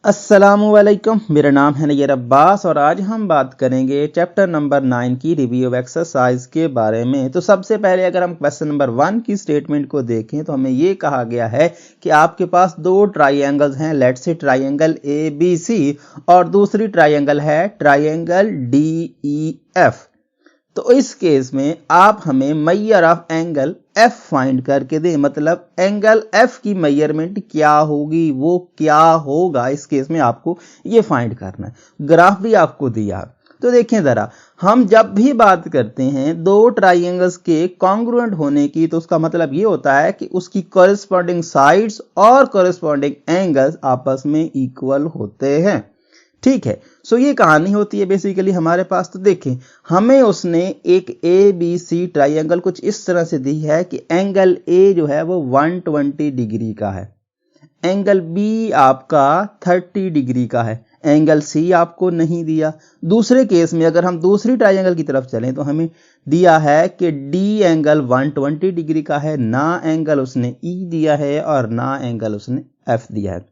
अस्सलामुअलैकुम, मेरा नाम है नैयर अब्बास और आज हम बात करेंगे चैप्टर नंबर 9 की रिव्यू एक्सरसाइज के बारे में। तो सबसे पहले अगर हम क्वेश्चन नंबर 1 की स्टेटमेंट को देखें तो हमें ये कहा गया है कि आपके पास दो ट्राइंगल्स हैं, लेट्स से ट्राइंगल ABC और दूसरी ट्राइंगल है ट्राइंगल DEF। तो इस केस में आप हमें measure of angle F find करके दें, मतलब एंगल F की मेजरमेंट क्या होगी, वो क्या होगा, इस केस में आपको ये फाइंड करना है। ग्राफ भी आपको दिया। तो देखें जरा, हम जब भी बात करते हैं दो ट्राइंगल्स के कॉन्ग्रुएंट होने की, तो उसका मतलब ये होता है कि उसकी कॉरेस्पॉन्डिंग साइड्स और कॉरेस्पॉन्डिंग एंगल्स आपस में इक्वल होते हैं। ठीक है, सो ये कहानी होती है बेसिकली हमारे पास। तो देखें, हमें उसने एक ABC ट्राइंगल कुछ इस तरह से दी है कि एंगल A जो है वो 120 डिग्री का है, एंगल B आपका 30 डिग्री का है, एंगल C आपको नहीं दिया। दूसरे केस में अगर हम दूसरी ट्राइंगल की तरफ चलें तो हमें दिया है कि D एंगल 120 डिग्री का है, ना एंगल उसने E दिया है और ना एंगल उसने F दिया है,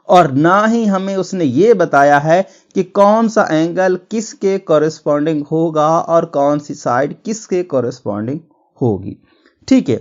और ना ही हमें उसने ये बताया है कि कौन सा एंगल किसके कॉरेस्पॉन्डिंग होगा और कौन सी साइड किसके कॉरेस्पॉन्डिंग होगी। ठीक है,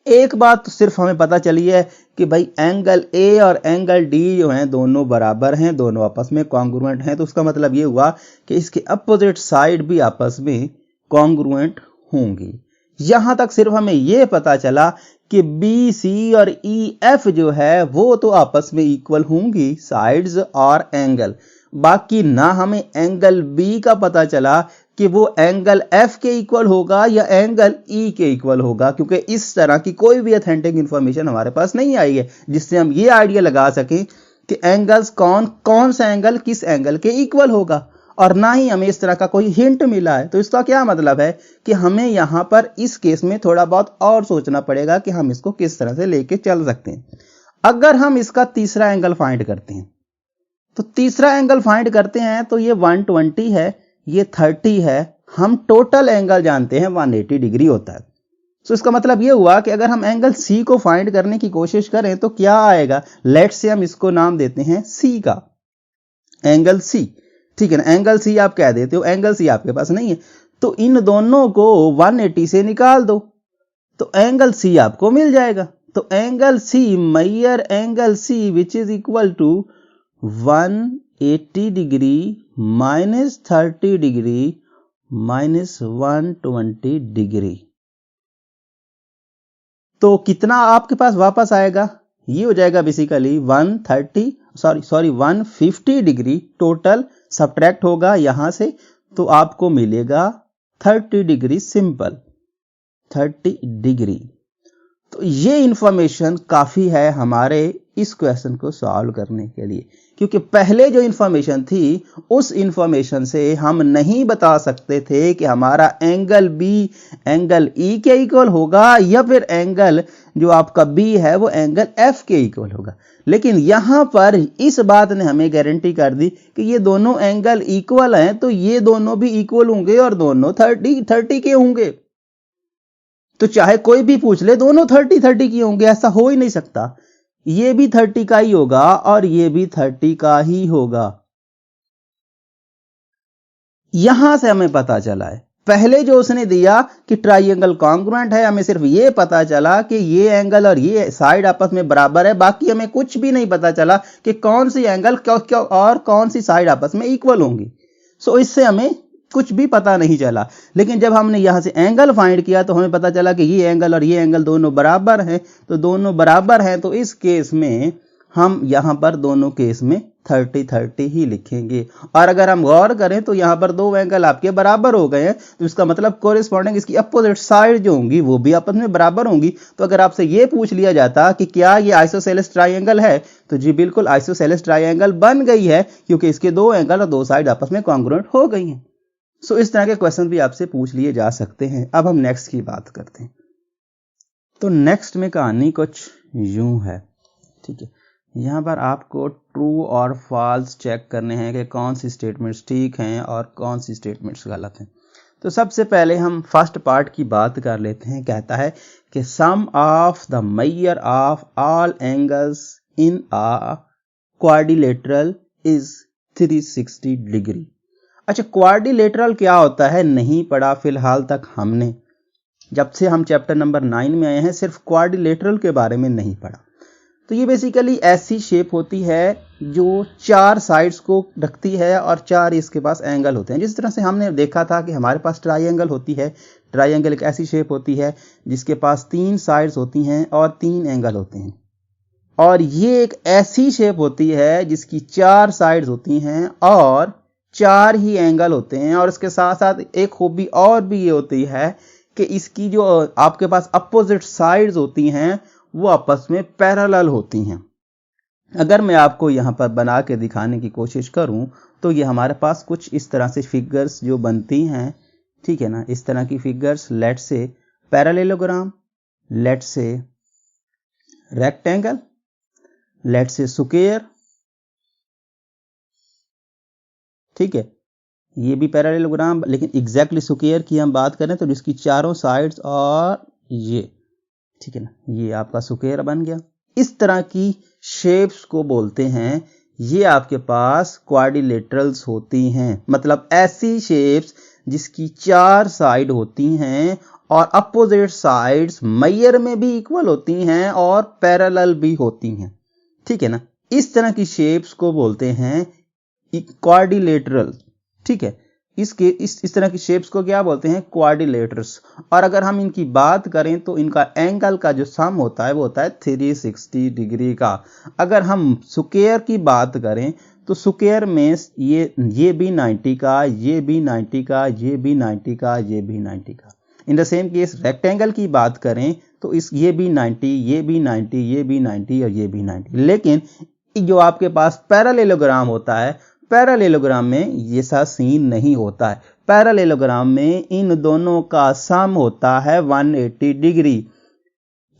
एक बात तो सिर्फ हमें पता चली है कि भाई एंगल A और एंगल D जो हैं दोनों बराबर हैं, दोनों आपस में कॉन्ग्रुएंट हैं। तो उसका मतलब ये हुआ कि इसके अपोजिट साइड भी आपस में कॉन्ग्रुएंट होंगी। यहां तक सिर्फ हमें यह पता चला कि BC और EF जो है वो तो आपस में इक्वल होंगी साइड्स और एंगल। बाकी ना हमें एंगल B का पता चला कि वो एंगल F के इक्वल होगा या एंगल E के इक्वल होगा, क्योंकि इस तरह की कोई भी ऑथेंटिक इंफॉर्मेशन हमारे पास नहीं आई है जिससे हम ये आइडिया लगा सकें कि एंगल्स कौन सा एंगल किस एंगल के इक्वल होगा, और ना ही हमें इस तरह का कोई हिंट मिला है। तो इसका क्या मतलब है कि हमें यहां पर इस केस में थोड़ा बहुत और सोचना पड़ेगा कि हम इसको किस तरह से लेके चल सकते हैं। अगर हम इसका तीसरा एंगल फाइंड करते हैं, तो तीसरा एंगल फाइंड करते हैं तो ये 120 है, ये 30 है, हम टोटल एंगल जानते हैं 180 डिग्री होता है। तो इसका मतलब ये हुआ कि अगर हम एंगल C को फाइंड करने की कोशिश करें तो क्या आएगा, लेट्स से हम इसको नाम देते हैं C का, एंगल C। ठीक है ना, एंगल C आप कह देते हो, एंगल C आपके पास नहीं है, तो इन दोनों को 180 से निकाल दो तो एंगल C आपको मिल जाएगा। तो angle C, measure angle C which is equal to 180 degree minus 30 degree minus 120 degree. तो कितना आपके पास वापस आएगा, ये हो जाएगा बेसिकली 150 डिग्री टोटल सब्ट्रैक्ट होगा यहां से, तो आपको मिलेगा 30 डिग्री, सिंपल 30 डिग्री। तो ये इंफॉर्मेशन काफी है हमारे इस क्वेश्चन को सॉल्व करने के लिए, क्योंकि पहले जो इंफॉर्मेशन थी उस इंफॉर्मेशन से हम नहीं बता सकते थे कि हमारा एंगल B एंगल E के इक्वल होगा या फिर एंगल जो आपका B है वो एंगल F के इक्वल होगा। लेकिन यहां पर इस बात ने हमें गारंटी कर दी कि ये दोनों एंगल इक्वल हैं, तो ये दोनों भी इक्वल होंगे और दोनों 30 के होंगे। तो चाहे कोई भी पूछ ले, दोनों 30 के होंगे, ऐसा हो ही नहीं सकता। ये भी 30 का ही होगा और ये भी 30 का ही होगा। यहां से हमें पता चला है, पहले जो उसने दिया कि ट्राइंगल कॉन्ग्रुएंट है, हमें सिर्फ ये पता चला कि ये एंगल और ये साइड आपस में बराबर है, बाकी हमें कुछ भी नहीं पता चला कि कौन सी एंगल और कौन सी साइड आपस में इक्वल होंगी। सो इससे हमें कुछ भी पता नहीं चला। लेकिन जब हमने यहां से एंगल फाइंड किया तो हमें पता चला कि ये एंगल और ये एंगल दोनों बराबर हैं, तो दोनों बराबर हैं, तो इस केस में हम यहां पर दोनों केस में 30 ही लिखेंगे। और अगर हम गौर करें तो यहां पर दो एंगल आपके बराबर हो गए हैं, तो इसका मतलब कोरिस्पॉन्डिंग इसकी अपोजिट साइड जो होंगी वो भी आपस में बराबर होंगी। तो अगर आपसे ये पूछ लिया जाता कि क्या ये आइसोसेलेस ट्राइंगल है, तो जी बिल्कुल आइसोसेलेस ट्राइंगल बन गई है, क्योंकि इसके दो एंगल और दो साइड आपस में कॉन्ग्रुएंट हो गई हैं। सो इस तरह के क्वेश्चन भी आपसे पूछ लिए जा सकते हैं। अब हम नेक्स्ट की बात करते हैं। तो नेक्स्ट में कहानी कुछ यूं है। ठीक है, यहां पर आपको ट्रू और फॉल्स चेक करने हैं कि कौन सी स्टेटमेंट्स ठीक हैं और कौन सी स्टेटमेंट्स गलत हैं। तो सबसे पहले हम फर्स्ट पार्ट की बात कर लेते हैं। कहता है कि sum of the measure of all angles in a quadrilateral is 360 degree. अच्छा, क्वाड्रिलेटरल क्या होता है नहीं पढ़ा फिलहाल तक हमने। जब से हम चैप्टर नंबर 9 में आए हैं सिर्फ क्वाड्रिलेटरल के बारे में नहीं पढ़ा। तो ये बेसिकली ऐसी शेप होती है जो 4 साइड्स को रखती है और 4 इसके पास एंगल होते हैं। जिस तरह से हमने देखा था कि हमारे पास ट्राइंगल होती है। ट्राइंगल एक ऐसी शेप होती है जिसके पास 3 साइड्स होती हैं और 3 एंगल होते हैं। और ये एक ऐसी शेप होती है जिसकी 4 साइड्स होती हैं और 4 ही एंगल होते हैं। और इसके साथ साथ एक खूबी और भी ये होती है कि इसकी जो आपके पास अपोजिट साइड्स होती हैं वो आपस में पैरेलल होती हैं। अगर मैं आपको यहां पर बना के दिखाने की कोशिश करूं तो ये हमारे पास कुछ इस तरह से फिगर्स जो बनती हैं, ठीक है ना, इस तरह की फिगर्स, लेट से पैरेललोग्राम, लेट से रेक्टेंगल, लेट से स्क्वायर, ठीक है, ये भी पैरेललोग्राम, लेकिन एग्जैक्टली स्क्वायर की हम बात करें तो जिसकी चारों साइड्स और ये, ठीक है ना, ये आपका स्क्वायर बन गया। इस तरह की शेप्स को बोलते हैं, ये आपके पास क्वाड्रिलेटरल्स होती हैं। मतलब ऐसी शेप्स जिसकी 4 साइड होती हैं और अपोजिट साइड्स मेजर में भी इक्वल होती हैं और पैरेलल भी होती हैं, ठीक है ना। इस तरह की शेप्स को बोलते हैं क्वाड्रिलेटरल, ठीक है। इस तरह की शेप्स को क्या बोलते हैं? क्वाड्रिलेटरल्स। और अगर हम इनकी बात करें तो इनका एंगल का जो सम होता है वो होता है 360 डिग्री का। अगर हम स्क्वायर की बात करें तो स्क्वायर में ये भी 90 का, ये भी 90 का, ये भी 90 का, ये भी 90 का। In the same case rectangle की बात करें तो ये भी 90, ये भी 90, ये भी 90 और ये भी 90। लेकिन जो आपके पास पैरेललोग्राम होता है, पैरेललोग्राम में ये सा सीन नहीं होता है। पैरेललोग्राम में इन दोनों का सम होता है 180 डिग्री।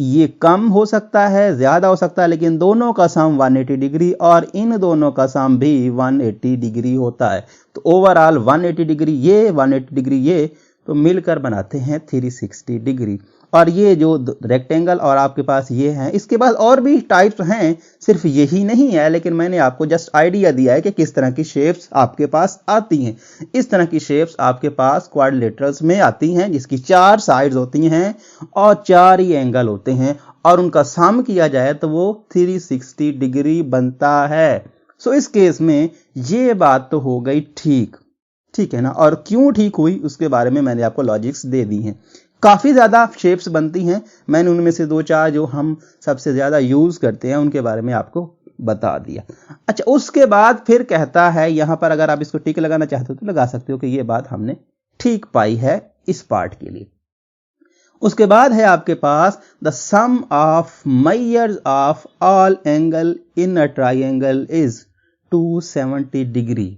ये कम हो सकता है, ज्यादा हो सकता है, लेकिन दोनों का सम 180 डिग्री और इन दोनों का सम भी 180 डिग्री होता है। तो ओवरऑल 180 डिग्री ये, 180 डिग्री ये, तो मिलकर बनाते हैं 360 डिग्री। और ये जो रेक्टेंगल और आपके पास ये हैं, इसके पास और भी टाइप्स हैं, सिर्फ यही नहीं है, लेकिन मैंने आपको जस्ट आइडिया दिया है कि किस तरह की शेप्स आपके पास आती हैं। इस तरह की शेप्स आपके पास क्वाड्रिलेटरल्स में आती हैं जिसकी 4 साइड्स होती हैं और 4 ही एंगल होते हैं और उनका सम किया जाए तो वो 360 डिग्री बनता है। सो इस केस में ये बात तो हो गई ठीक, ठीक है ना। और क्यों ठीक हुई उसके बारे में मैंने आपको लॉजिक्स दे दी हैं। काफी ज्यादा शेप्स बनती हैं, मैंने उनमें से 2-4 जो हम सबसे ज्यादा यूज करते हैं उनके बारे में आपको बता दिया। अच्छा, उसके बाद फिर कहता है यहां पर, अगर आप इसको टिक लगाना चाहते हो तो लगा सकते हो कि ये बात हमने ठीक पाई है इस पार्ट के लिए। उसके बाद है आपके पास the sum of measures of all angle in a triangle is 270 degree.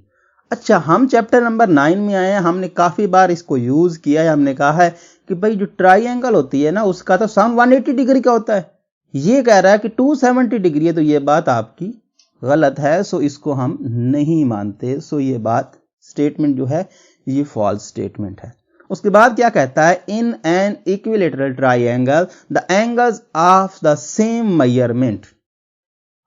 अच्छा, हम चैप्टर नंबर 9 में आए हैं, हमने काफी बार इसको यूज किया है। हमने कहा है कि भाई जो ट्राइंगल होती है ना उसका तो सम 180 डिग्री का होता है। ये कह रहा है कि 270 डिग्री है, तो ये बात आपकी गलत है। सो इसको हम नहीं मानते। सो ये बात स्टेटमेंट जो है ये फॉल्स स्टेटमेंट है। उसके बाद क्या कहता है? In an equilateral triangle the angles of the same measurement.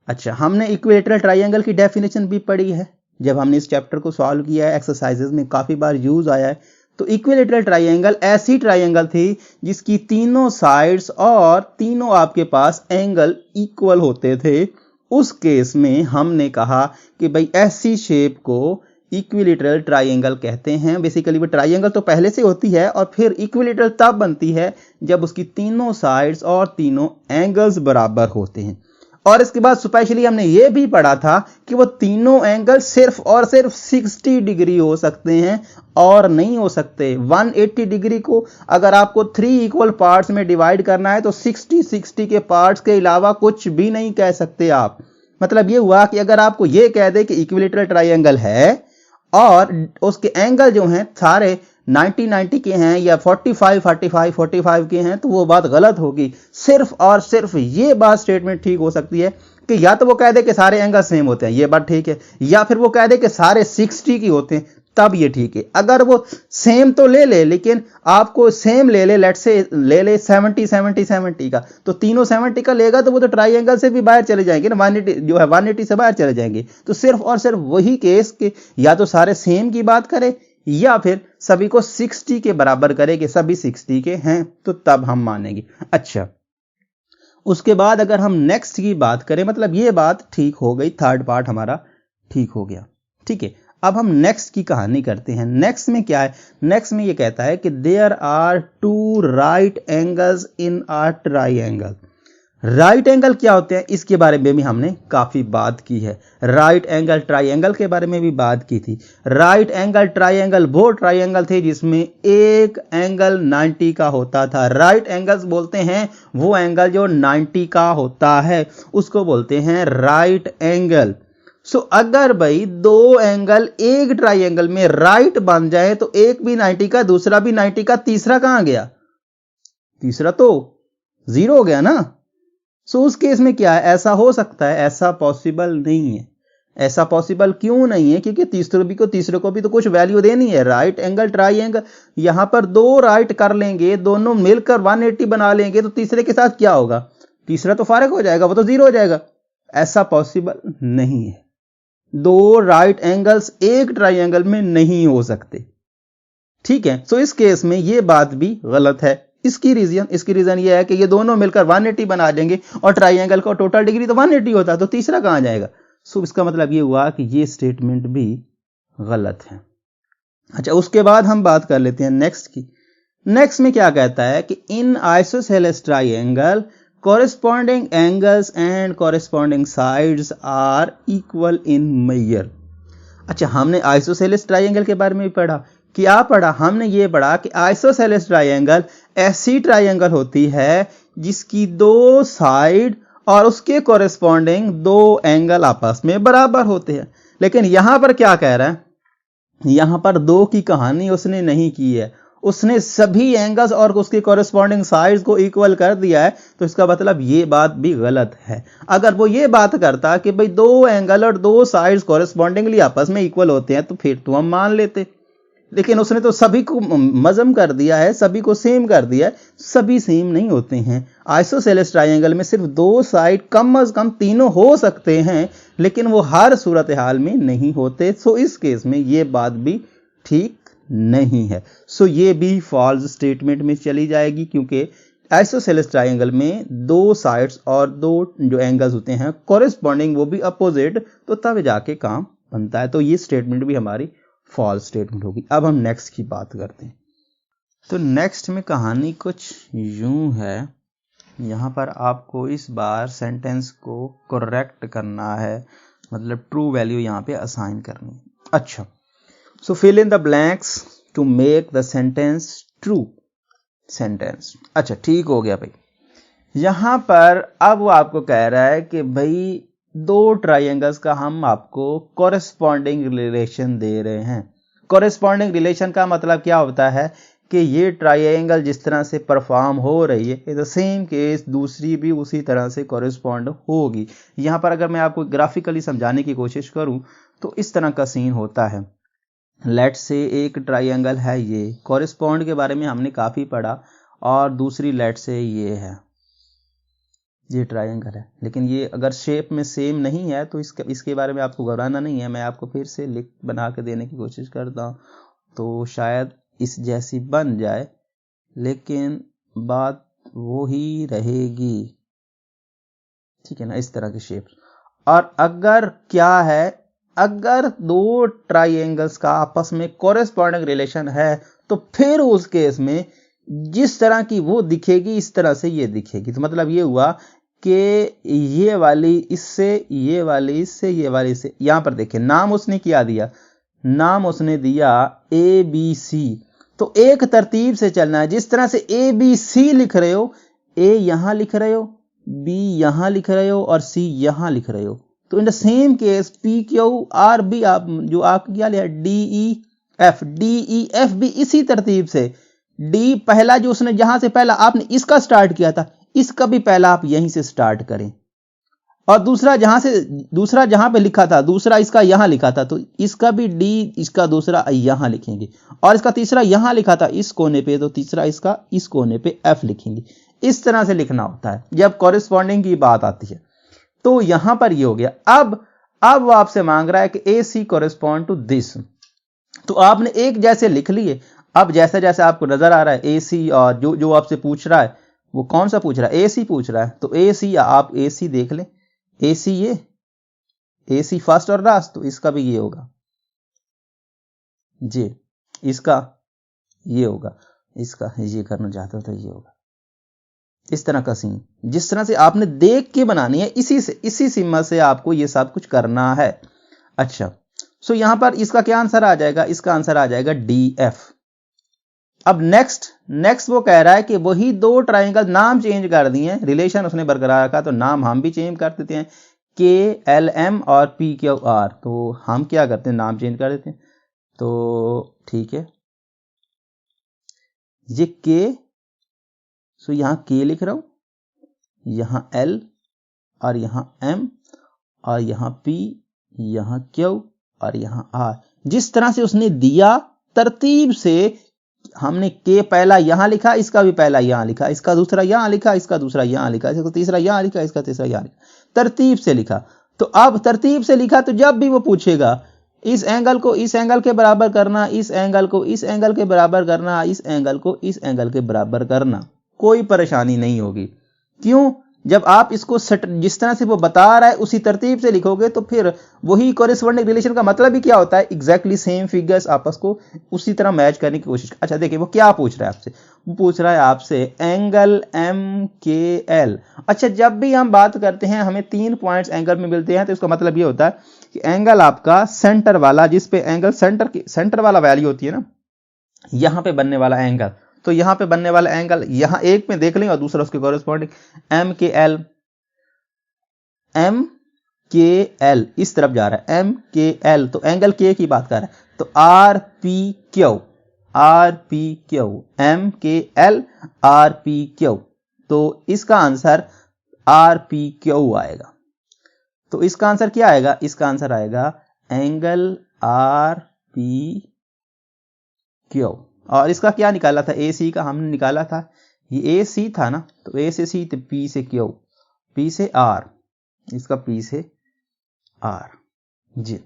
अच्छा, हमने इक्विलेटरल ट्राइंगल की डेफिनेशन भी पढ़ी है जब हमने इस चैप्टर को सॉल्व किया है, एक्सरसाइजेज में काफी बार यूज आया है। तो इक्विलेटरल ट्राइंगल ऐसी ट्राइंगल थी जिसकी तीनों साइड्स और तीनों आपके पास एंगल इक्वल होते थे। उस केस में हमने कहा कि भाई ऐसी शेप को इक्विलेटरल ट्राइंगल कहते हैं। बेसिकली वो ट्राइंगल तो पहले से होती है और फिर इक्विलेटरल तब बनती है जब उसकी तीनों साइड्स और तीनों एंगल्स बराबर होते हैं। और इसके बाद स्पेशली हमने ये भी पढ़ा था कि वो तीनों एंगल सिर्फ और सिर्फ 60 डिग्री हो सकते हैं और नहीं हो सकते। 180 डिग्री को अगर आपको 3 इक्वल पार्ट्स में डिवाइड करना है तो 60 के पार्ट्स के अलावा कुछ भी नहीं कह सकते आप। मतलब ये हुआ कि अगर आपको ये कह दे कि इक्विलेटरल ट्राइंगल है और उसके एंगल जो हैं सारे 90 के हैं या 45 के हैं, तो वो बात गलत होगी। सिर्फ और सिर्फ ये बात स्टेटमेंट ठीक हो सकती है कि या तो वो कह दे कि सारे एंगल सेम होते हैं, ये बात ठीक है, या फिर वो कह दे कि सारे 60 की होते हैं, तब ये ठीक है। अगर वो सेम तो ले ले, लेकिन आपको सेम ले ले, लेट से ले ले 70 70 70 का, तो तीनों 70 का लेगा तो वो तो ट्राइंगल से भी बाहर चले जाएंगे ना, 180 जो है 180 से बाहर चले जाएंगे। तो सिर्फ और सिर्फ वही केस के या तो सारे सेम की बात करे या फिर सभी को 60 के बराबर करे कि सभी 60 के हैं, तो तब हम मानेंगे। अच्छा, उसके बाद अगर हम नेक्स्ट की बात करें, मतलब ये बात ठीक हो गई, थर्ड पार्ट हमारा ठीक हो गया, ठीक है। अब हम नेक्स्ट की कहानी करते हैं। नेक्स्ट में क्या है, नेक्स्ट में ये कहता है कि there are two right angles in a triangle. Right angle क्या होते हैं इसके बारे में भी हमने काफी बात की है। राइट एंगल ट्राइंगल के बारे में भी बात की थी। राइट एंगल ट्राइंगल वो ट्राइंगल थे जिसमें एक एंगल 90 का होता था। राइट एंगल्स बोलते हैं वो एंगल जो 90 का होता है, उसको बोलते हैं राइट एंगल। सो अगर भाई दो एंगल एक ट्राइंगल में राइट बन जाए तो एक भी 90 का, दूसरा भी 90 का, तीसरा कहां गया? तीसरा तो 0 हो गया ना। सो उस केस में क्या है, ऐसा हो सकता है? ऐसा पॉसिबल नहीं है। ऐसा पॉसिबल क्यों नहीं है? क्योंकि तीसरे को भी तो कुछ वैल्यू देनी है। राइट एंगल ट्राइंगल, यहां पर दो राइट कर लेंगे, दोनों मिलकर 180 बना लेंगे, तो तीसरे के साथ क्या होगा? तीसरा तो फारग हो जाएगा, वो तो 0 हो जाएगा। ऐसा पॉसिबल नहीं है। दो राइट एंगल्स एक ट्राइंगल में नहीं हो सकते, ठीक है। सो इस केस में ये बात भी गलत है। इसकी रीजन ये है कि ये दोनों मिलकर 180 बना देंगे और ट्राइंगल का टोटल डिग्री तो 180 होता है, तो तीसरा कहां जाएगा? सो इसका मतलब ये हुआ कि ये स्टेटमेंट भी गलत है। अच्छा, उसके बाद हम बात कर लेते हैं नेक्स्ट की। नेक्स्ट में क्या कहता है कि in isosceles triangle corresponding angles and corresponding sides are equal in measure। अच्छा, हमने आइसोसेलेस ट्राइंगल के बारे में भी पढ़ा। क्या पढ़ा? हमने ये पढ़ा कि आइसोसेलेस ट्राइंगल ऐसी ट्राइंगल होती है जिसकी दो साइड और उसके कॉरेस्पॉन्डिंग दो एंगल आपस में बराबर होते हैं। लेकिन यहां पर क्या कह रहा है, यहां पर दो की कहानी उसने नहीं की है, उसने सभी एंगल्स और उसके कॉरेस्पॉन्डिंग साइड्स को इक्वल कर दिया है। तो इसका मतलब ये बात भी गलत है। अगर वो ये बात करता कि भाई दो एंगल और दो साइड्स कॉरेस्पॉन्डिंगली आपस में इक्वल होते हैं तो फिर तो हम मान लेते, लेकिन उसने तो सभी को मजम कर दिया है, सभी को सेम कर दिया है। सभी सेम नहीं होते हैं। आइसोसेलेस ट्राइंगल में सिर्फ दो साइड कम से कम तीनों हो सकते हैं, लेकिन वो हर सूरत हाल में नहीं होते। सो इस केस में ये बात भी ठीक नहीं है। सो ये भी फॉल्स स्टेटमेंट में चली जाएगी, क्योंकि आइसोसेलेस ट्राइंगल में दो साइड्स और दो जो एंगल्स होते हैं कॉरेस्पॉन्डिंग, वो भी अपोजिट, तो तब जाके काम बनता है। तो ये स्टेटमेंट भी हमारी फॉल्स स्टेटमेंट होगी। अब हम नेक्स्ट की बात करते हैं। तो नेक्स्ट में कहानी कुछ यूं है, यहां पर आपको इस बार सेंटेंस को करेक्ट करना है, मतलब ट्रू वैल्यू यहां पे असाइन करनी है। अच्छा, so fill in the blanks to make the sentence true sentence. अच्छा, ठीक हो गया भाई। यहां पर अब वो आपको कह रहा है कि भाई दो ट्राइंगल्स का हम आपको कॉरेस्पॉन्डिंग रिलेशन दे रहे हैं। कॉरेस्पॉन्डिंग रिलेशन का मतलब क्या होता है कि ये ट्राइंगल जिस तरह से परफॉर्म हो रही है, द सेम केस दूसरी भी उसी तरह से कॉरेस्पॉन्ड होगी। यहां पर अगर मैं आपको ग्राफिकली समझाने की कोशिश करूं तो इस तरह का सीन होता है। लेट से एक ट्राइंगल है, ये कॉरेस्पॉन्ड के बारे में हमने काफी पढ़ा, और दूसरी लेट से ये है, ये ट्राइंगल है, लेकिन ये अगर शेप में सेम नहीं है तो इसके बारे में आपको घबराना नहीं है। मैं आपको फिर से लिख बना के देने की कोशिश करता हूँ, तो शायद इस जैसी बन जाए, लेकिन बात वो ही रहेगी, ठीक है ना, इस तरह की शेप। और अगर क्या है, अगर दो ट्राइंगल्स का आपस में कॉरेस्पॉन्डिंग रिलेशन है तो फिर उस केस में जिस तरह की वो दिखेगी इस तरह से ये दिखेगी। तो मतलब ये हुआ कि ये वाली इससे, ये वाली इससे, ये वाली इससे। यहां पर देखिए नाम उसने क्या दिया, नाम उसने दिया ABC। तो एक तरतीब से चलना है, जिस तरह से ABC लिख रहे हो, A यहां लिख रहे हो, B यहां लिख रहे हो और C यहां लिख रहे हो। तो in the same case PQRB आप जो आपको क्या लिया DEF भी इसी तरतीब से। D पहला जो उसने जहां से पहला आपने इसका स्टार्ट किया था, इसका भी पहला आप यहीं से स्टार्ट करें, और दूसरा जहां पे लिखा था, दूसरा इसका यहां लिखा था, तो इसका भी डी, इसका दूसरा यहां लिखेंगे। और इसका तीसरा यहां लिखा था इस कोने पे, तो तीसरा इसका इस कोने पे एफ लिखेंगे। इस तरह से लिखना होता है जब कॉरेस्पॉन्डिंग की बात आती है। तो यहां पर ये हो गया। अब वो आपसे मांग रहा है कि ए सी कॉरेस्पॉन्ड टू दिस, तो आपने एक जैसे लिख लिए। अब जैसे जैसे आपको नजर आ रहा है ए सी, और जो आपसे पूछ रहा है वो कौन सा पूछ रहा है, ए सी पूछ रहा है, तो ए सी, आप ए सी देख लें, ए सी, ये ए सी फर्स्ट और लास्ट, तो इसका भी ये होगा जी, इसका ये होगा, इसका ये करना चाहते हो तो ये होगा। इस तरह का सीन, जिस तरह से आपने देख के बनानी है, इसी सिम्मा से आपको ये सब कुछ करना है। अच्छा, सो यहां पर इसका क्या आंसर आ जाएगा, इसका आंसर आ जाएगा डी एफ। अब नेक्स्ट वो कह रहा है कि वही दो ट्राइंगल, नाम चेंज कर दिए, रिलेशन उसने बरकरार रखा, तो नाम हम भी चेंज कर देते हैं, के एल एम और पी क्यू आर। तो हम क्या करते हैं, नाम चेंज कर देते हैं। तो ठीक है, ये के, सो यहां के लिख रहा हूं, यहां एल और यहां एम और यहां पी, यहां क्यू और यहां आर। जिस तरह से उसने दिया तरतीब से, हमने के पहला यहां लिखा, इसका भी पहला यहां लिखा, इसका दूसरा यहां लिखा, इसका दूसरा यहां लिखा, इसका तीसरा यहां लिखा, इसका तीसरा यहां लिखा, तरतीब से लिखा। तो अब तरतीब से लिखा, तो जब भी वो पूछेगा इस एंगल को इस एंगल के बराबर करना, इस एंगल को इस एंगल के बराबर करना, इस एंगल को इस एंगल के बराबर करना, कोई परेशानी नहीं होगी। क्यों? जब आप इसको जिस तरह से वो बता रहा है उसी तरतीब से लिखोगे, तो फिर वही कॉरेस्पॉन्डिंग रिलेशन का मतलब ही क्या होता है, एग्जैक्टली सेम फिगर्स आपस को उसी तरह मैच करने की कोशिश। अच्छा देखिए वो क्या पूछ रहा है आपसे, वो पूछ रहा है आपसे एंगल एम के एल। अच्छा, जब भी हम बात करते हैं हमें 3 पॉइंट्स एंगल में मिलते हैं, तो इसका मतलब ये होता है कि एंगल आपका सेंटर वाला, जिस पे एंगल सेंटर वाला वैल्यू होती है ना, यहां पे बनने वाला एंगल, तो यहां पे बनने वाला एंगल यहां एक में देख लें और दूसरा उसके कॉरेस्पॉन्डिंग एम के एल इस तरफ जा रहा है, एम के एल, तो एंगल के की बात कर रहा है, तो आर पी क्यू, एम के एल आर पी क्यू, तो इसका आंसर आर पी क्यू आएगा। तो इसका आंसर क्या आएगा, इसका आंसर आएगा एंगल आर पी क्यू। और इसका क्या निकाला था, ए सी का हमने निकाला था, ये ए सी था ना, तो ए से सी, तो पी से क्यू, पी से आर, इसका पी से आर जी।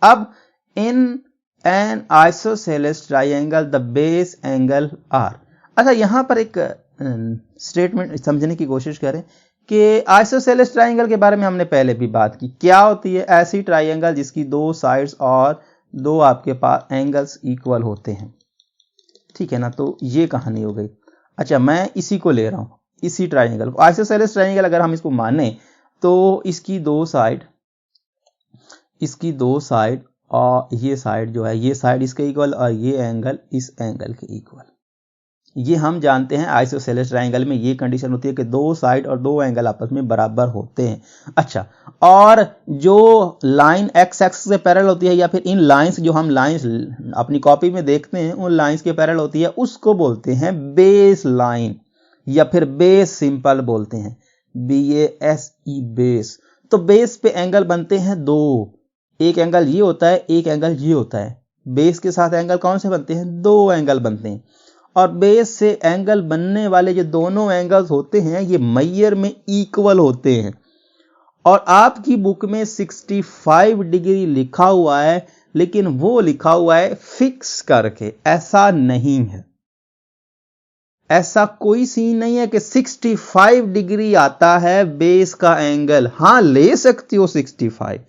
अब in an isosceles triangle the base angle are. अच्छा, यहां पर एक स्टेटमेंट समझने की कोशिश करें कि आइसोसेलेस ट्राइंगल के बारे में हमने पहले भी बात की। क्या होती है, ऐसी ट्राइंगल जिसकी 2 साइड्स और 2 आपके पास एंगल्स इक्वल होते हैं, ठीक है ना। तो ये कहानी हो गई। अच्छा, मैं इसी को ले रहा हूं, इसी ट्राइंगल को, आइसोसेलेस ट्राइंगल अगर हम इसको माने, तो इसकी 2 साइड और ये साइड जो है, ये साइड इसके इक्वल और ये एंगल इस एंगल के इक्वल। ये हम जानते हैं आइसोसेलेस ट्राइंगल में ये कंडीशन होती है कि 2 साइड और 2 एंगल आपस में बराबर होते हैं। अच्छा, और जो लाइन एक्स एक्सिस से पैरेलल होती है, या फिर इन लाइंस, जो हम लाइंस अपनी कॉपी में देखते हैं उन लाइंस के पैरेलल होती है, उसको बोलते हैं बेस लाइन, या फिर बेस सिंपल बोलते हैं, BASE बेस। तो बेस पे एंगल बनते हैं 2, एक एंगल ये होता है, एक एंगल ये होता है। बेस के साथ एंगल कौन से बनते हैं, 2 एंगल बनते हैं। और बेस से एंगल बनने वाले जो दोनों एंगल्स होते हैं, ये मैयर में इक्वल होते हैं। और आपकी बुक में 65 डिग्री लिखा हुआ है, लेकिन वो लिखा हुआ है फिक्स करके, ऐसा नहीं है। ऐसा कोई सीन नहीं है कि 65 डिग्री आता है बेस का एंगल। हां, ले सकती हो 65,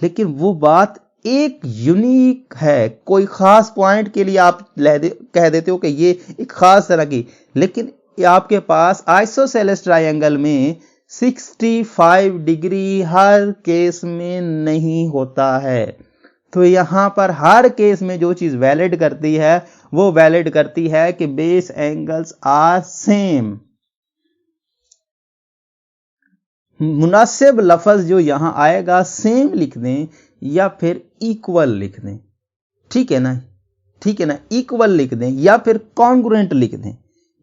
लेकिन वो बात एक यूनिक है, कोई खास पॉइंट के लिए आप कह देते हो कि ये एक खास तरह की, लेकिन आपके पास आइसोसेलेस ट्रायंगल में 65 डिग्री हर केस में नहीं होता है। तो यहां पर हर केस में जो चीज वैलिड करती है वो वैलिड करती है कि बेस एंगल्स आर सेम। मुनासिब लफ्ज जो यहां आएगा सेम लिख दें या फिर इक्वल लिख दें, ठीक है ना, ठीक है ना, इक्वल लिख दें या फिर कॉन्ग्रुएंट लिख दें।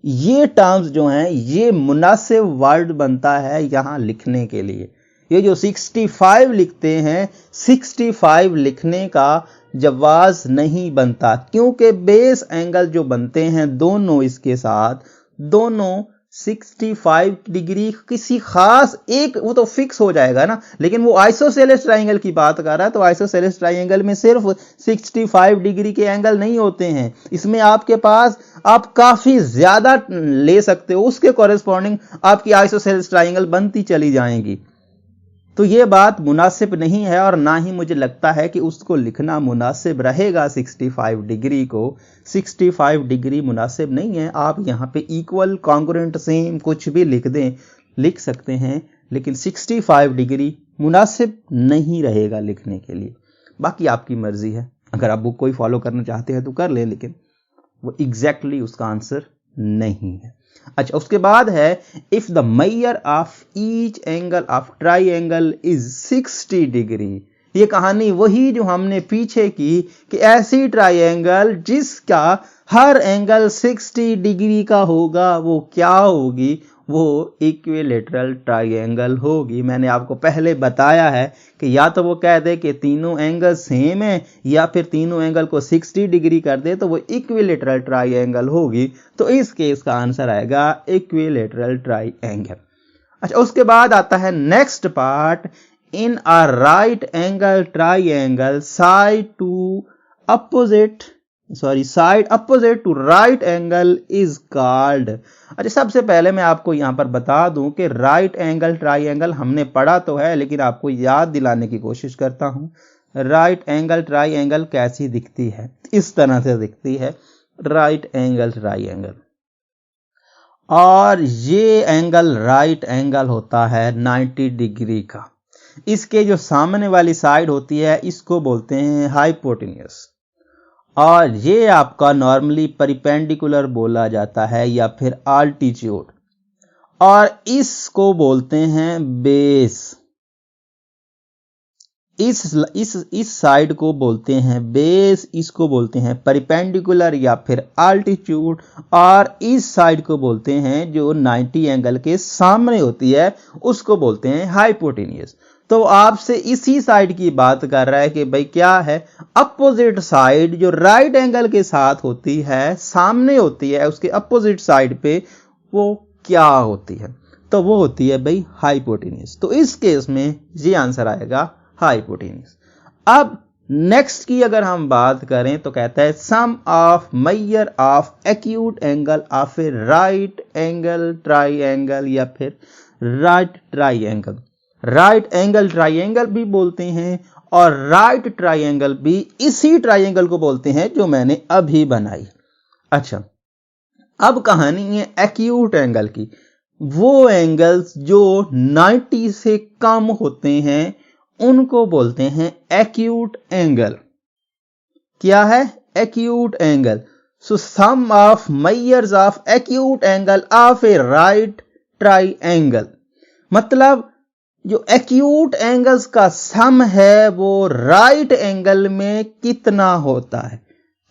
ये टर्म्स जो हैं ये मुनासिब वर्ड बनता है यहां लिखने के लिए। ये जो 65 लिखते हैं, 65 लिखने का जवाज नहीं बनता, क्योंकि बेस एंगल जो बनते हैं दोनों इसके साथ, दोनों 65 डिग्री किसी खास एक, वो तो फिक्स हो जाएगा ना, लेकिन वो आइसोसेलेस ट्राइंगल की बात कर रहा है, तो आइसोसेलेस ट्राइंगल में सिर्फ 65 डिग्री के एंगल नहीं होते हैं, इसमें आपके पास आप काफी ज्यादा ले सकते हो, उसके कॉरेस्पॉन्डिंग आपकी आइसोसेलेस ट्राइंगल बनती चली जाएंगी। तो ये बात मुनासिब नहीं है, और ना ही मुझे लगता है कि उसको लिखना मुनासिब रहेगा। 65 डिग्री को 65 डिग्री मुनासिब नहीं है। आप यहाँ पे इक्वल, कॉन्ग्रुएंट, सेम कुछ भी लिख दें, लिख सकते हैं, लेकिन 65 डिग्री मुनासिब नहीं रहेगा लिखने के लिए। बाकी आपकी मर्जी है, अगर आप बुक को ही फॉलो करना चाहते हैं तो कर लें, लेकिन वो एग्जैक्टली उसका आंसर नहीं है। अच्छा, उसके बाद है if the measure of each angle of triangle is 60 degree. ये कहानी वही जो हमने पीछे की, कि ऐसी ट्राइंगल जिसका हर एंगल 60 डिग्री का होगा, वो क्या होगी? वो इक्विलेटरल ट्राइंगल होगी। मैंने आपको पहले बताया है कि या तो वो कह दे कि तीनों एंगल सेम है, या फिर तीनों एंगल को 60 डिग्री कर दे तो वो इक्विलेटरल ट्राइंगल होगी। तो इस केस का आंसर आएगा इक्विलेटरल ट्राइंगल। अच्छा, उसके बाद आता है next part, in a right angle triangle side opposite to right angle is called. अच्छा, सबसे पहले मैं आपको यहां पर बता दूं कि राइट एंगल ट्राइंगल हमने पढ़ा तो है, लेकिन आपको याद दिलाने की कोशिश करता हूं। राइट एंगल ट्राइंगल कैसी दिखती है? इस तरह से दिखती है राइट एंगल ट्राइंगल, और ये एंगल राइट एंगल होता है 90 डिग्री का। इसके जो सामने वाली साइड होती है इसको बोलते हैं हाइपोटेन्यूस, और ये आपका नॉर्मली परिपेंडिकुलर बोला जाता है या फिर आल्टीट्यूड, और इसको बोलते हैं बेस। इस साइड को बोलते हैं बेस, इसको बोलते हैं परिपेंडिकुलर या फिर आल्टीट्यूड, और इस साइड को बोलते हैं जो 90 एंगल के सामने होती है उसको बोलते हैं हाइपोटेन्यूस। तो आपसे इसी साइड की बात कर रहा है कि भाई क्या है, अपोजिट साइड जो राइट एंगल के साथ होती है, सामने होती है, उसके अपोजिट साइड पे वो क्या होती है? तो वो होती है भाई हाइपोटेन्यूस। तो इस केस में ये आंसर आएगा हाइपोटेन्यूस। अब नेक्स्ट की अगर हम बात करें तो कहता है sum of measure of acute angle of a right angle triangle या फिर right triangle. Right angle triangle भी बोलते हैं, और राइट ट्राइंगल भी इसी ट्राइंगल को बोलते हैं जो मैंने अभी बनाई। अच्छा, अब कहानी है एक्यूट एंगल की। वो एंगल्स जो 90 से कम होते हैं उनको बोलते हैं एक्यूट एंगल। क्या है? Acute angle. So sum of measures of acute angle of a right triangle, मतलब जो एक्यूट एंगल्स का सम है वो राइट एंगल में कितना होता है।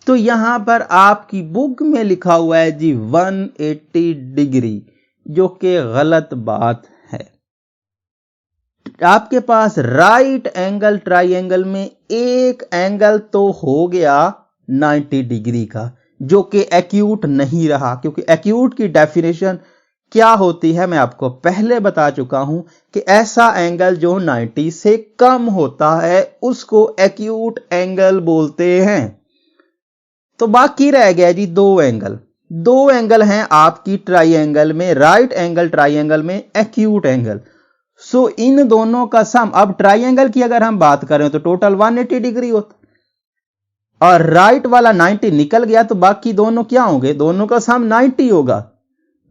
तो यहां पर आपकी बुक में लिखा हुआ है जी 180 डिग्री, जो कि गलत बात है। आपके पास राइट एंगल ट्राइंगल में एक एंगल तो हो गया 90 डिग्री का, जो कि एक्यूट नहीं रहा, क्योंकि एक्यूट की डेफिनेशन क्या होती है मैं आपको पहले बता चुका हूं कि ऐसा एंगल जो 90 से कम होता है उसको एक्यूट एंगल बोलते हैं। तो बाकी रह गया जी दो एंगल हैं आपकी ट्राइंगल में, राइट एंगल ट्राइंगल में एक्यूट एंगल। सो इन दोनों का सम, अब ट्राइंगल की अगर हम बात करें तो टोटल 180 डिग्री होता, और राइट वाला 90 निकल गया, तो बाकी दोनों क्या होंगे? दोनों का सम 90 होगा,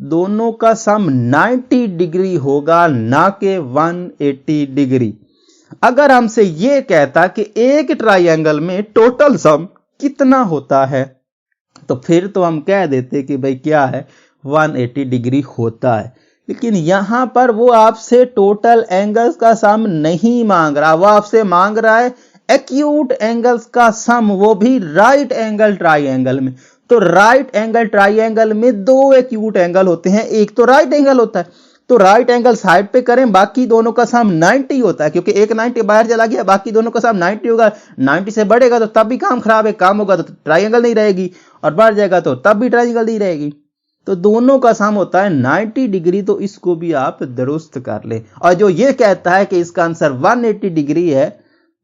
दोनों का सम 90 डिग्री होगा, ना के 180 डिग्री। अगर हमसे यह कहता कि एक ट्राइंगल में टोटल सम कितना होता है, तो फिर तो हम कह देते कि भाई क्या है, 180 डिग्री होता है। लेकिन यहां पर वो आपसे टोटल एंगल्स का सम नहीं मांग रहा, वो आपसे मांग रहा है एक्यूट एंगल्स का सम, वो भी राइट एंगल ट्राइंगल में। तो राइट एंगल ट्राइंगल में दो एक्यूट एंगल होते हैं, एक तो राइट एंगल होता है, तो राइट एंगल साइड पे करें, बाकी दोनों का सम 90 होता है, क्योंकि एक 90 बाहर चला गया, बाकी दोनों का सम 90 होगा। 90 से बढ़ेगा तो तब भी काम खराब है, काम होगा तो ट्राइंगल नहीं रहेगी, और बढ़ जाएगा तो तब भी ट्राइंगल नहीं रहेगी। तो दोनों का सम होता है 90 डिग्री, तो इसको भी आप दुरुस्त कर लें। और जो ये कहता है कि इसका आंसर 180 डिग्री है,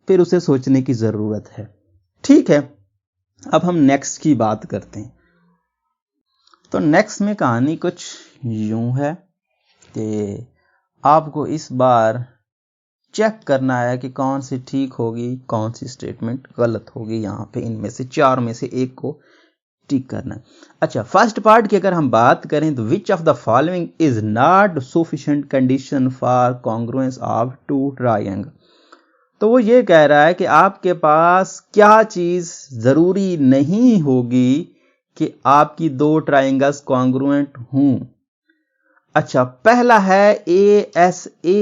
फिर उसे सोचने की जरूरत है। ठीक है, अब हम नेक्स्ट की बात करते हैं। तो नेक्स्ट में कहानी कुछ यूं है कि आपको इस बार चेक करना है कि कौन सी ठीक होगी, कौन सी स्टेटमेंट गलत होगी। यहां पे इनमें से चार में से एक को ठीक करना है। अच्छा, फर्स्ट पार्ट की अगर हम बात करें तो which of the following is not sufficient condition for congruence of two triangle. तो वो ये कह रहा है कि आपके पास क्या चीज जरूरी नहीं होगी कि आपकी दो ट्रायंगल्स कॉन्ग्रुएंट हों। अच्छा, पहला है ASA।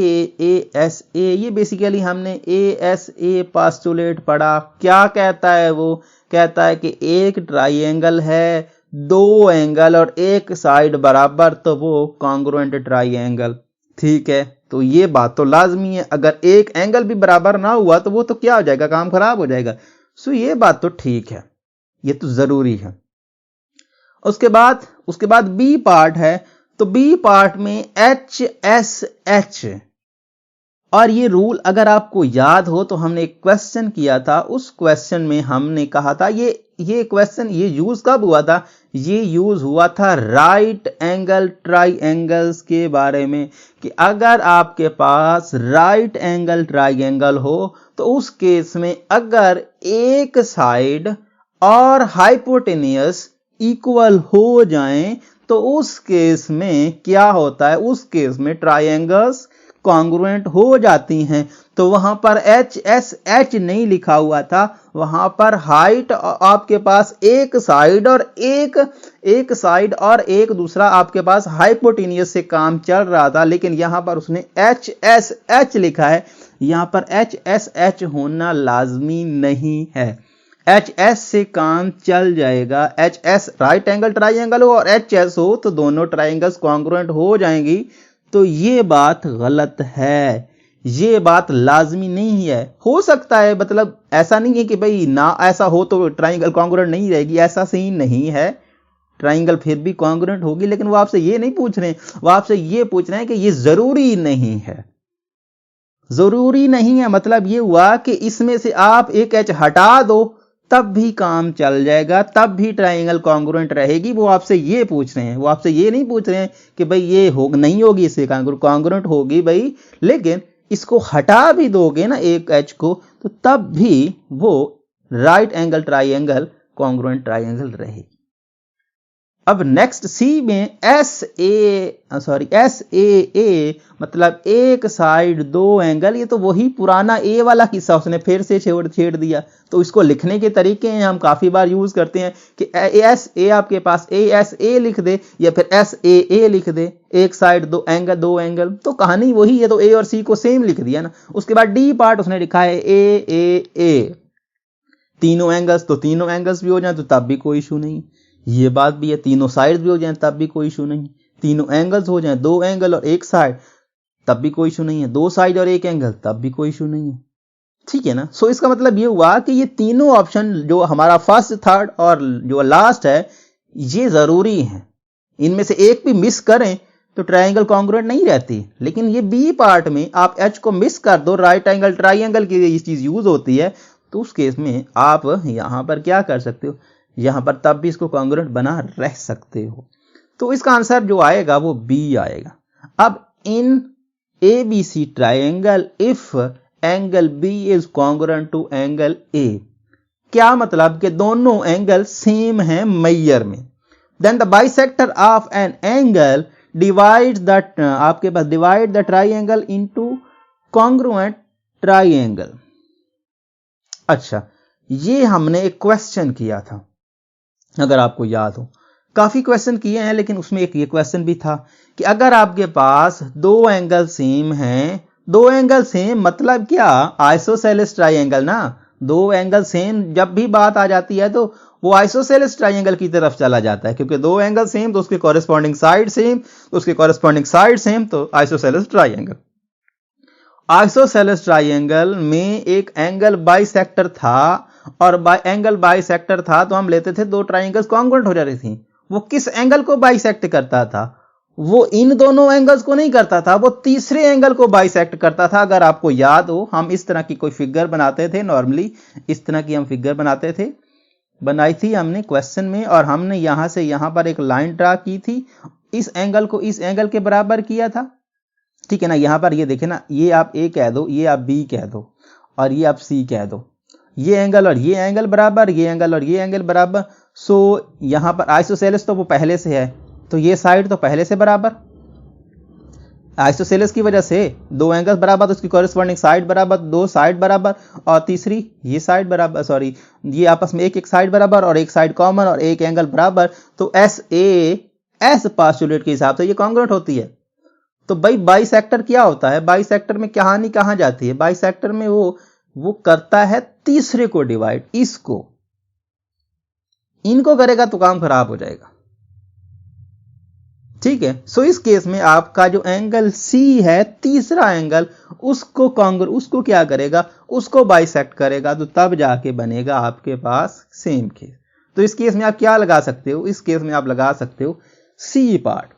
ये बेसिकली हमने ASA पास्टुलेट पढ़ा। क्या कहता है वो? कहता है कि एक ट्राइंगल है, दो एंगल और एक साइड बराबर, तो वो कॉन्ग्रुएंट ट्राइंगल। ठीक है, तो ये बात तो लाजमी है। अगर एक एंगल भी बराबर ना हुआ तो वो तो क्या हो जाएगा, काम खराब हो जाएगा। सो ये बात तो ठीक है, ये तो जरूरी है। उसके बाद बी पार्ट है। तो बी पार्ट में HSH, और ये रूल अगर आपको याद हो तो हमने एक क्वेश्चन किया था। उस क्वेश्चन में हमने कहा था ये क्वेश्चन ये यूज कब हुआ था? ये यूज हुआ था राइट एंगल ट्राइंगल्स के बारे में, कि अगर आपके पास राइट एंगल ट्राइंगल हो तो उस केस में अगर एक साइड और हाइपोटेनियस इक्वल हो जाएं तो उस केस में क्या होता है? उस केस में ट्राइंगल्स कॉन्ग्रुएंट हो जाती हैं। तो वहां पर HSH नहीं लिखा हुआ था, वहां पर हाइट आपके पास एक साइड और एक दूसरा आपके पास हाइपोटेनियस से काम चल रहा था, लेकिन यहां पर उसने HSH लिखा है। यहां पर HSH होना लाजमी नहीं है। HS से काम चल जाएगा। HS राइट एंगल ट्राइंगल हो और HS हो तो दोनों ट्राइंगल्स कॉन्ग्रुएंट हो जाएंगी। तो ये बात गलत है, ये बात लाजमी नहीं है। हो सकता है, मतलब ऐसा नहीं है कि भाई ना ऐसा हो तो ट्राइंगल कॉन्ग्रुएंट नहीं रहेगी, ऐसा सही नहीं है। ट्राइंगल फिर भी कॉन्ग्रुएंट होगी, लेकिन वो आपसे ये नहीं पूछ रहे, वो आपसे ये पूछ रहे हैं कि ये जरूरी नहीं है। जरूरी नहीं है मतलब ये हुआ कि इसमें से आप एक H हटा दो तब भी काम चल जाएगा, तब भी ट्राइंगल कॉन्ग्रुएंट रहेगी। वो आपसे ये पूछ रहे हैं, वो आपसे ये नहीं पूछ रहे हैं कि भाई ये नहीं होगी, इससे कॉन्ग्रुएंट होगी भाई, लेकिन इसको हटा भी दोगे ना एक H को, तो तब भी वो right angle triangle congruent triangle रहेगी। अब नेक्स्ट सी में SAA मतलब एक साइड दो एंगल। ये तो वही पुराना A वाला किस्सा उसने फिर से छेड़ दिया। तो इसको लिखने के तरीके हैं, हम काफी बार यूज करते हैं कि SA आपके पास ASA लिख दे या फिर SAA लिख दे, एक साइड दो एंगल। तो कहानी वही है, तो A और C को सेम लिख दिया ना। उसके बाद D पार्ट उसने लिखा है AAA, तीनों एंगल्स, तो तीनों एंगल्स भी हो जाए तो तब भी कोई इशू नहीं। ये बात भी है, तीनों साइड्स भी हो जाएं तब भी कोई इशू नहीं। तीनों एंगल्स हो जाएं, दो एंगल और एक साइड, तब भी कोई इशू नहीं है। दो साइड और एक एंगल, तब भी कोई इशू नहीं है। ठीक है ना। सो इसका मतलब ये हुआ कि ये तीनों ऑप्शन जो हमारा फर्स्ट, थर्ड और जो लास्ट है, ये जरूरी है। इनमें से एक भी मिस करें तो ट्राइंगल कॉन्ग्रुएंट नहीं रहती। लेकिन ये बी पार्ट में आप H को मिस कर दो, राइट एंगल ट्राइंगल की ये चीज यूज होती है, तो उस केस में आप यहां पर क्या कर सकते हो, यहां पर तब भी इसको कॉन्ग्रुएंट बना रह सकते हो। तो इसका आंसर जो आएगा वो बी आएगा। अब in ABC triangle if angle B is congruent to angle A, क्या मतलब कि दोनों एंगल सेम हैं मेजर में, then the bisector of an angle divide the triangle into congruent triangle. अच्छा, ये हमने एक क्वेश्चन किया था, अगर आपको याद हो। काफी क्वेश्चन किए हैं, लेकिन उसमें एक ये क्वेश्चन भी था कि अगर आपके पास दो एंगल सेम हैं, दो एंगल सेम मतलब क्या, आइसोसेलेस ट्राइंगल ना। दो एंगल सेम जब भी बात आ जाती है तो वो आइसोसेलेस ट्राइंगल की तरफ चला जाता है, क्योंकि दो एंगल सेम तो उसके कॉरेस्पॉन्डिंग साइड सेम, तो उसके कॉरेस्पॉन्डिंग साइड सेम, तो आइसोसेलेस ट्राइंगल। आइसोसेलेस ट्राइंगल में एक एंगल बाइसेक्टर था, और एंगल बाइसेक्टर था तो हम लेते थे दो ट्राइंगल्स कॉन्ग्रुएंट हो जा रही थी। वो किस एंगल को बाइसेक्ट करता था? वो इन दोनों एंगल्स को नहीं करता था, वो तीसरे एंगल को बाइसेक्ट करता था। अगर आपको याद हो, हम इस तरह की कोई फिगर बनाते थे, नॉर्मली इस तरह की हम फिगर बनाते थे, बनाई थी हमने क्वेश्चन में, और हमने यहां से यहां पर एक लाइन ड्रा की थी, इस एंगल को इस एंगल के बराबर किया था, ठीक है ना। यहां पर ये देखे ना, ये आप ए कह दो, ये आप बी कह दो, और ये आप सी कह दो, ये एंगल और ये एंगल बराबर, ये एंगल और ये एंगल बराबर। सो यहां पर आइसोसेलेस तो वो पहले से है, तो ये साइड तो पहले से बराबर, आइसोसेलेस की वजह से दो एंगल्स बराबर, तो उसकी कॉरेस्पॉन्डिंग साइड बराबर, दो साइड बराबर, और तीसरी ये साइड बराबर, सॉरी ये आपस में एक एक साइड बराबर, और एक साइड कॉमन, और एक एंगल बराबर। तो एस ए एस पास्टुलेट के हिसाब से ये कॉन्ग्रुएंट होती है। तो भाई बाइसेक्टर क्या होता है? बाइसेक्टर में कहानी कहां जाती है? बाइसेक्टर में वो करता है तीसरे को डिवाइड, इसको इनको करेगा तो काम खराब हो जाएगा, ठीक है। सो इस केस में आपका जो एंगल सी है, तीसरा एंगल, उसको क्या करेगा? उसको बाइसेक्ट करेगा, तो तब जाके बनेगा आपके पास सेम केस। तो इस केस में आप क्या लगा सकते हो? इस केस में आप लगा सकते हो सी पार्ट।